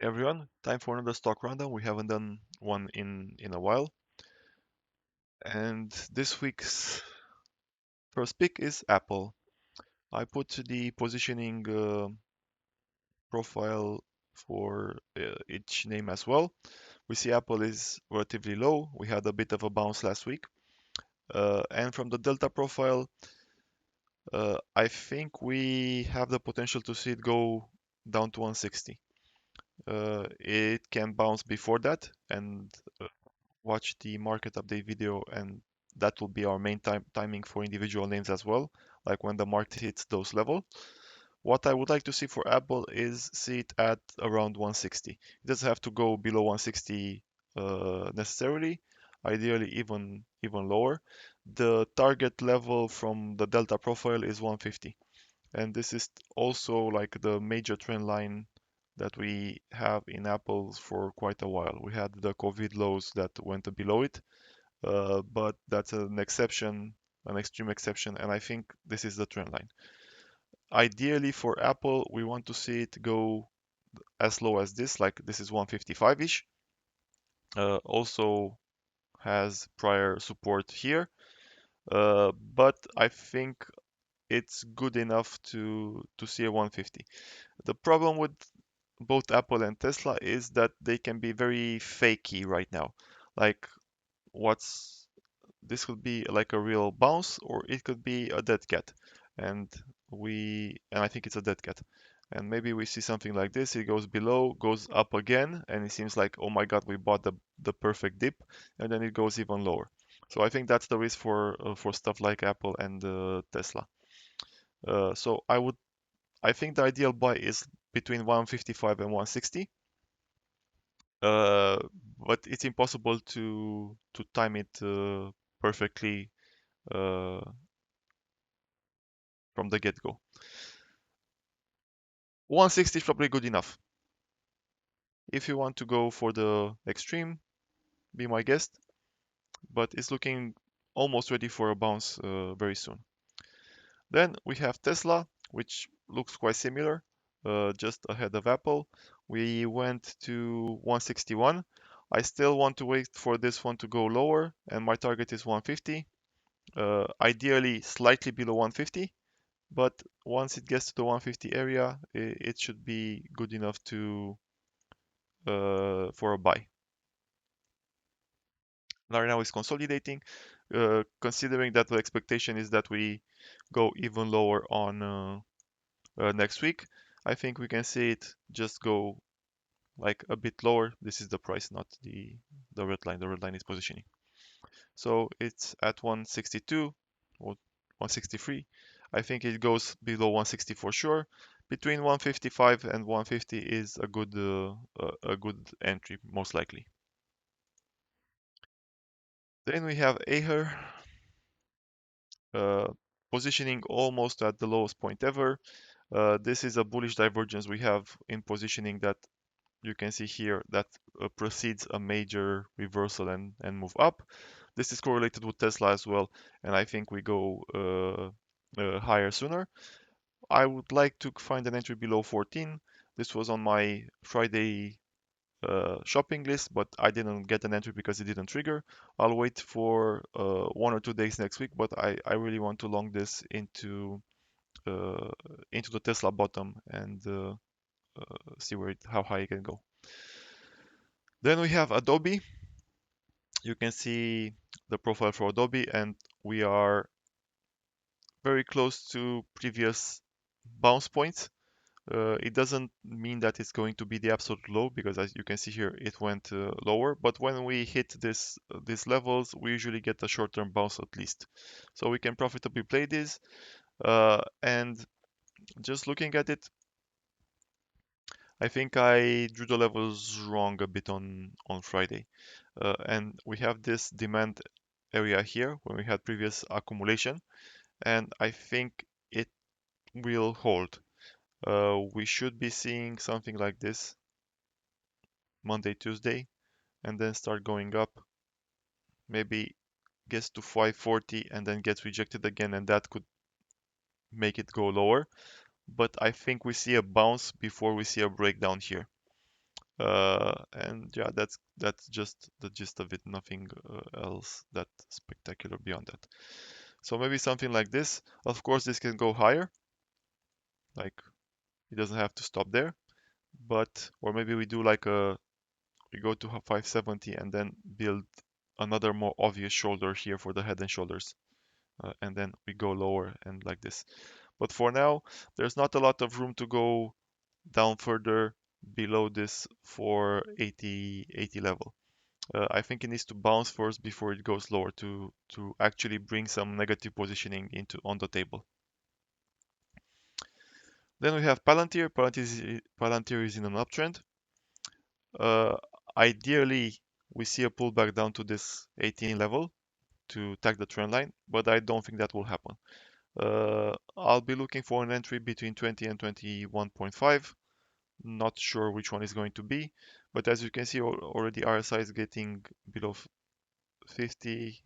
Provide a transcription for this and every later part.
Hey everyone, time for another stock rundown. We haven't done one in a while. And this week's first pick is Apple. I put the positioning profile for each name as well. We see Apple is relatively low. We had a bit of a bounce last week. And from the Delta profile, I think we have the potential to see it go down to 160. It can bounce before that, and watch the market update video, and that will be our main timing for individual names as well, like when the market hits those levels. What I would like to see for Apple is see it at around 160. It doesn't have to go below 160 necessarily. Ideally, even lower. The target level from the Delta profile is 150, and this is also like the major trend line that we have in Apple for quite a while. We had the COVID lows that went below it, but that's an exception, an extreme exception, and I think this is the trend line. Ideally for Apple, we want to see it go as low as this, like this is 155-ish. Also has prior support here, but I think it's good enough to see a 150. The problem with both Apple and Tesla is that they can be very fakey right now. Like what's this could be like a real bounce or it could be a dead cat. And I think it's a dead cat. And maybe we see something like this, it goes below, goes up again, and it seems like, oh my God, we bought the perfect dip, and then it goes even lower. So I think that's the risk for stuff like Apple and Tesla. So I think the ideal buy is between 155 and 160. Uh, but it's impossible to time it perfectly uh, from the get-go. 160 is probably good enough. If you want to go for the extreme, be my guest, but it's looking almost ready for a bounce very soon. Then we have Tesla, which looks quite similar, just ahead of Apple. We went to 161. I still want to wait for this one to go lower, and my target is 150. Ideally, slightly below 150, but once it gets to the 150 area, it should be good enough to for a buy. Right now it's consolidating, considering that the expectation is that we go even lower on next week. I think we can see it just go like a bit lower. This is the price, not the red line. The red line is positioning. So it's at 162 or 163. I think it goes below 160 for sure. Between 155 and 150 is a good entry, most likely. Then we have Aher, uh, positioning almost at the lowest point ever. This is a bullish divergence we have in positioning that you can see here that precedes a major reversal and move up. This is correlated with Tesla as well, and I think we go higher sooner. I would like to find an entry below 14. This was on my Friday shopping list, but I didn't get an entry because it didn't trigger. I'll wait for 1 or 2 days next week, but I really want to long this uh, into the Tesla bottom and see how high it can go. Then we have Adobe. You can see the profile for Adobe, and we are very close to previous bounce points. It doesn't mean that it's going to be the absolute low because as you can see here, it went lower. But when we hit these levels, we usually get a short-term bounce at least. So we can profitably play this. And just looking at it, I think I drew the levels wrong a bit on Friday. And we have this demand area here when we had previous accumulation, and I think it will hold. We should be seeing something like this Monday, Tuesday, and then start going up. Maybe gets to 540 and then gets rejected again, and that could make it go lower. But I think we see a bounce before we see a breakdown here. And yeah, that's just the gist of it. Nothing else that spectacular beyond that. So maybe something like this. Of course, this can go higher. Like it doesn't have to stop there. But or maybe we do like we go to 570 and then build another more obvious shoulder here for the head and shoulders. And then we go lower and like this. But for now, there's not a lot of room to go down further below this 480 level. I think it needs to bounce first before it goes lower to actually bring some negative positioning into on the table. Then we have Palantir. Palantir is in an uptrend. Uh, Ideally, we see a pullback down to this 18 level to tag the trend line, but I don't think that will happen. I'll be looking for an entry between 20 and 21.5. Not sure which one is going to be, but as you can see already RSI is getting below 50.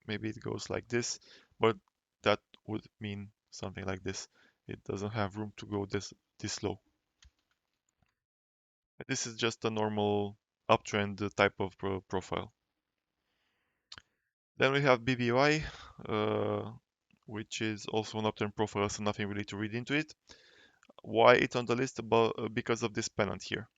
Maybe it goes like this, but that would mean something like this. It doesn't have room to go this low. This is just a normal uptrend type of profile. Then we have BBY, which is also an uptrend profile, so nothing really to read into it. Why it's on the list? Because of this pennant here.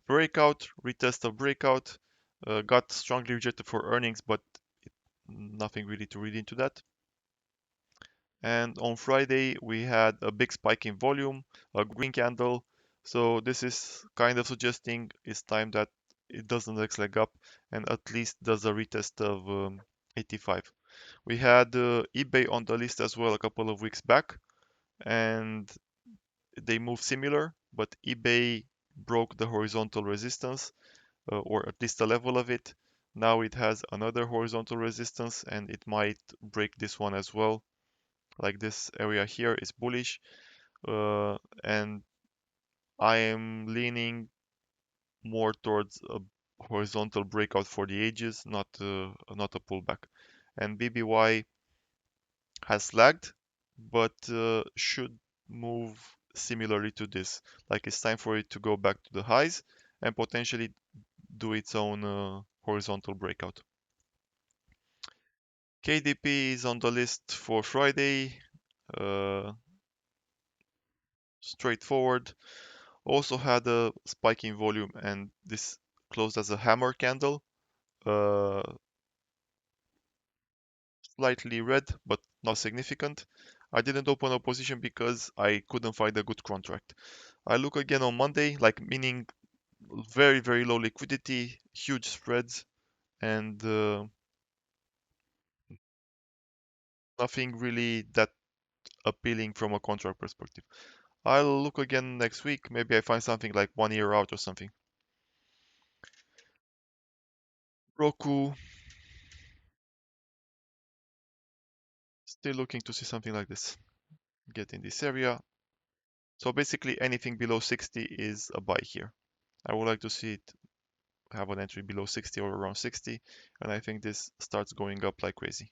Breakout, retest of breakout, got strongly rejected for earnings, but nothing really to read into that. And on Friday, we had a big spike in volume, a green candle. So this is kind of suggesting it's time that it does the next leg up and at least does a retest of 85. We had eBay on the list as well a couple of weeks back, and they moved similar, but eBay broke the horizontal resistance, or at least a level of it. Now it has another horizontal resistance, and it might break this one as well. Like this area here is bullish, and I am leaning more towards a horizontal breakout for the ages, not a pullback. And BBY has lagged, but should move similarly to this. Like it's time for it to go back to the highs and potentially do its own horizontal breakout. KDP is on the list for Friday. Uh, Straightforward. Also had a spike in volume, and this closed as a hammer candle. Uh, Slightly red, but not significant. I didn't open a position because I couldn't find a good contract. I look again on Monday, like meaning very, very low liquidity, huge spreads, and nothing really that appealing from a contract perspective. I'll look again next week. Maybe I find something like 1 year out or something. Roku, still looking to see something like this. Get in this area. So basically anything below 60 is a buy here. I would like to see it have an entry below 60 or around 60, and I think this starts going up like crazy.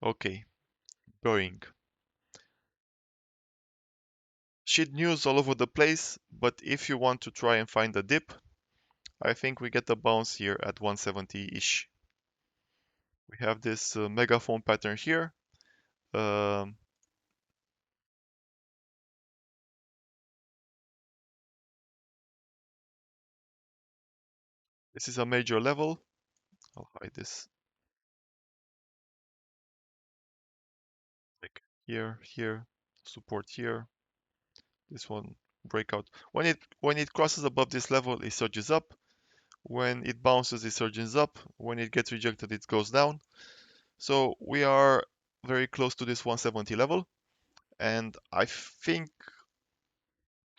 Okay, going. Shit news all over the place, but if you want to try and find a dip, I think we get a bounce here at 170-ish. We have this megaphone pattern here. Um, this is a major level. I'll hide this. Like here, support here. This one breakout. When it crosses above this level, it surges up. When it bounces, it surges up. When it gets rejected, it goes down. So we are very close to this 170 level, and I think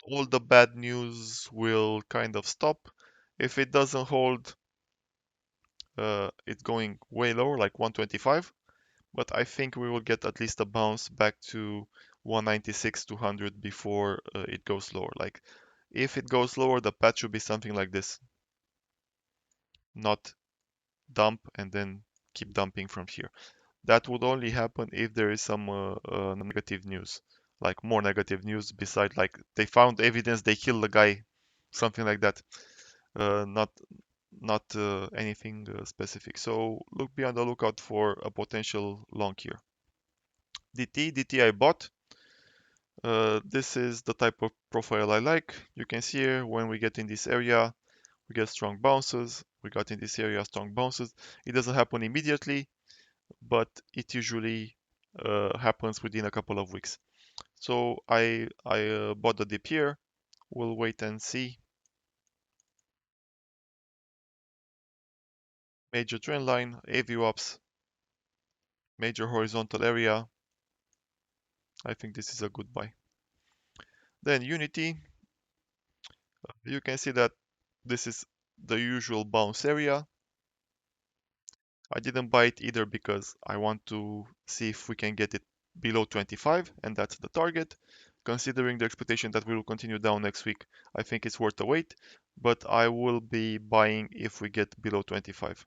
all the bad news will kind of stop. If it doesn't hold, it's going way lower, like 125. But I think we will get at least a bounce back to 196, 200 before it goes lower. Like if it goes lower, the path should be something like this, not dump and then keep dumping from here. That would only happen if there is some negative news. like more negative news beside like they found evidence they killed the guy, something like that. Not anything specific. So look, be on the lookout for a potential long here. DT I bought. This is the type of profile I like. You can see here when we get in this area, we get strong bounces. We got in this area strong bounces. It doesn't happen immediately, but it usually happens within a couple of weeks. So I bought the dip here. We'll wait and see. Major trend line, AV ups, major horizontal area. I think this is a good buy. Then Unity, you can see that this is the usual bounce area. I didn't buy it either because I want to see if we can get it below 25, and that's the target. Considering the expectation that we will continue down next week, I think it's worth a wait, but I will be buying if we get below 25.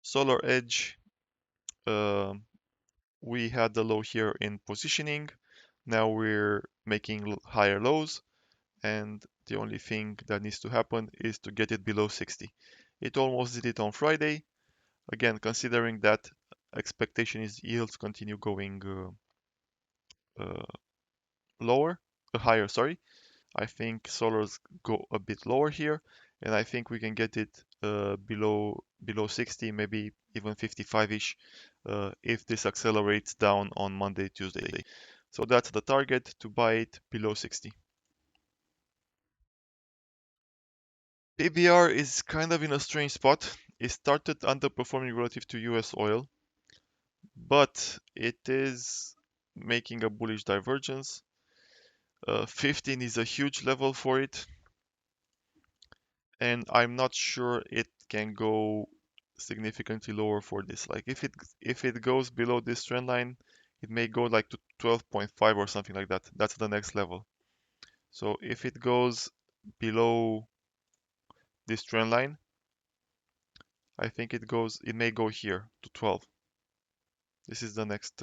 Solar Edge, uh, we had the low here in positioning. Now we're making higher lows, and the only thing that needs to happen is to get it below 60. It almost did it on Friday. Again, considering that expectation is yields continue going uh, lower, higher, sorry. I think solars go a bit lower here, and I think we can get it below 60, maybe even 55-ish, if this accelerates down on Monday, Tuesday. So that's the target, to buy it below 60. PBR is kind of in a strange spot. It started underperforming relative to US oil, but it is making a bullish divergence. 15 is a huge level for it, and I'm not sure it can go significantly lower for this. Like if it goes below this trend line, it may go like to 12.5 or something like that. That's the next level. So if it goes below this trend line, I think it may go here to 12. This is the next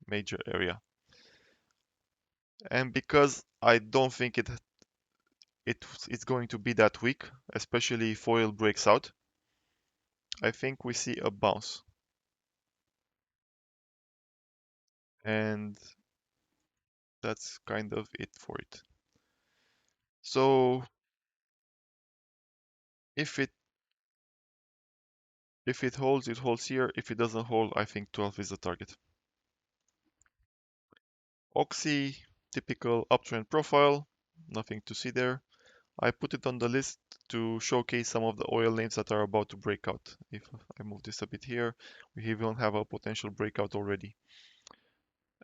major area. And because I don't think it's going to be that weak, especially if oil breaks out, I think we see a bounce. And that's kind of it for it. So if it if it holds, it holds here. If it doesn't hold, I think 12 is the target. Oxy, typical uptrend profile, nothing to see there. I put it on the list to showcase some of the oil names that are about to break out. If I move this a bit here, we even have a potential breakout already.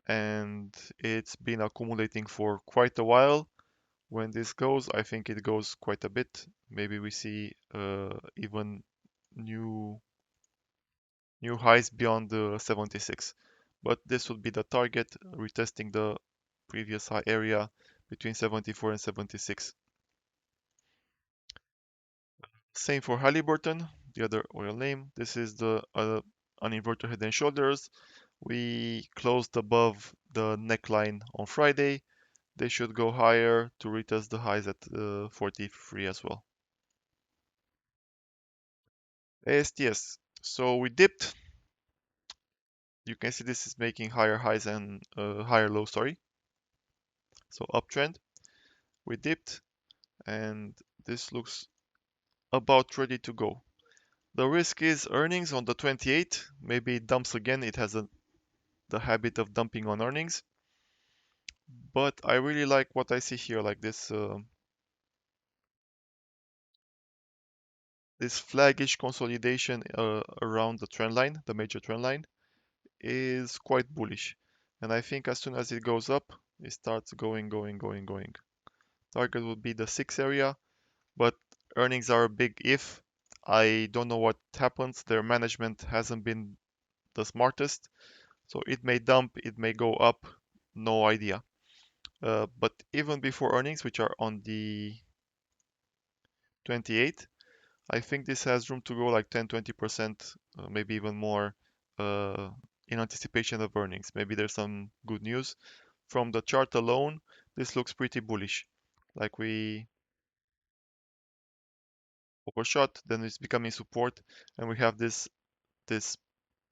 And it's been accumulating for quite a while. When this goes, I think it goes quite a bit. Maybe we see even new new highs beyond the 76. But this would be the target, retesting the previous high area between 74 and 76. Same for Halliburton, the other oil name. This is the an inverted head and shoulders. We closed above the neckline on Friday. They should go higher to retest the highs at 43 as well. ASTS. So we dipped. You can see this is making higher highs and higher lows, sorry. So uptrend. We dipped, and this looks about ready to go. The risk is earnings on the 28th. Maybe it dumps again. It has the habit of dumping on earnings. But I really like what I see here, like this flaggish consolidation around the trend line, the major trend line, is quite bullish. And I think as soon as it goes up, it starts going. Target would be the 6 area, but earnings are a big if. I don't know what happens. Their management hasn't been the smartest, so it may dump, it may go up, no idea. But even before earnings, which are on the 28th, I think this has room to go like 10-20%, maybe even more, uh, in anticipation of earnings. Maybe there's some good news. From the chart alone, this looks pretty bullish. Like we overshot, then it's becoming support, and we have this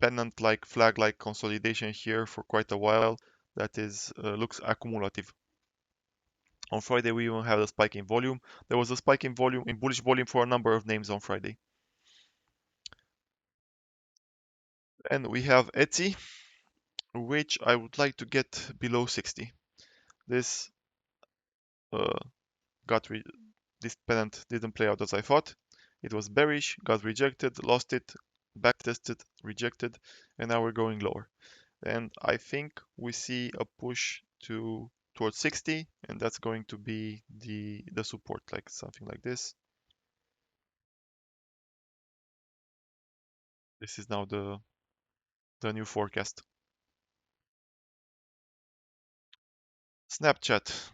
pennant-like flag-like consolidation here for quite a while that is looks accumulative. On Friday, we even had a spike in volume. There was a spike in volume, in bullish volume for a number of names on Friday. And we have Etsy, which I would like to get below 60. This uh, got this pennant didn't play out as I thought. It was bearish, got rejected, lost it, back tested, rejected, and now we're going lower. And I think we see a push towards 60, and that's going to be the support, like something like this. This is now the new forecast. Snapchat.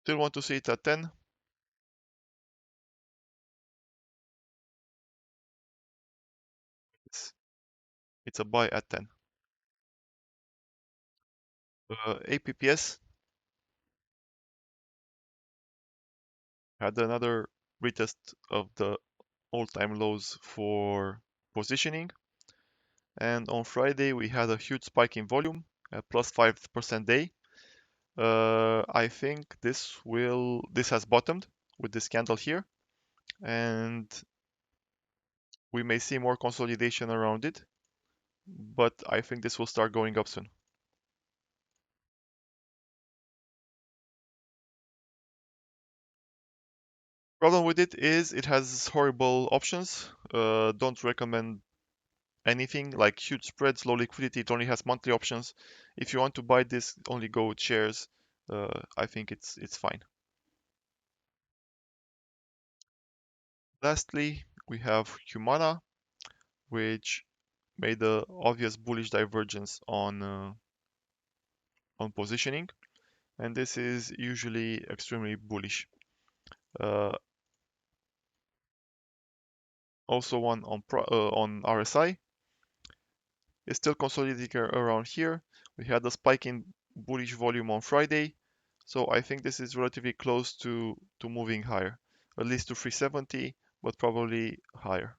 Still want to see it at 10. It's, it's a buy at 10. APPS had another retest of the all-time lows for positioning. And on Friday, we had a huge spike in volume, a plus 5% day. I think this has bottomed with this candle here, and we may see more consolidation around it, but I think this will start going up soon. Problem with it is it has horrible options. Don't recommend anything like huge spreads, low liquidity. It only has monthly options. If you want to buy this, only go with shares. I think it's fine. Lastly, we have Humana, which made the obvious bullish divergence on positioning, and this is usually extremely bullish. Uh, Also one on RSI is still consolidating around here. We had a spike in bullish volume on Friday, so I think this is relatively close to moving higher, at least to 370, but probably higher.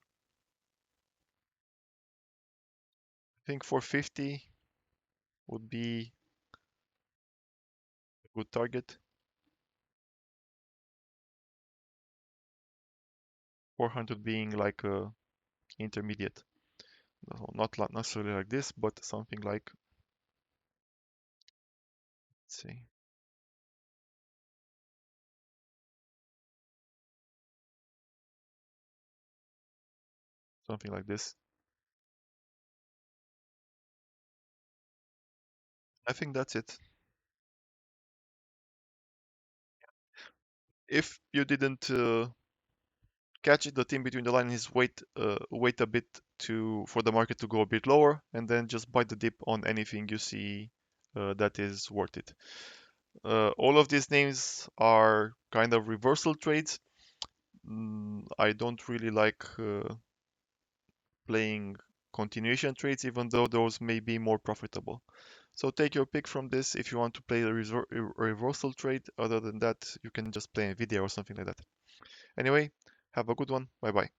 I think 450 would be a good target. 400 being like a intermediate. No, not necessarily like this, but something like, let's see, something like this. I think that's it. If you didn't catch it, the team between the line is wait a bit for the market to go a bit lower, and then just buy the dip on anything you see that is worth it. All of these names are kind of reversal trades. I don't really like playing continuation trades, even though those may be more profitable. So take your pick from this if you want to play a reversal trade. Other than that, you can just play Nvidia or something like that. Anyway, have a good one. Bye bye.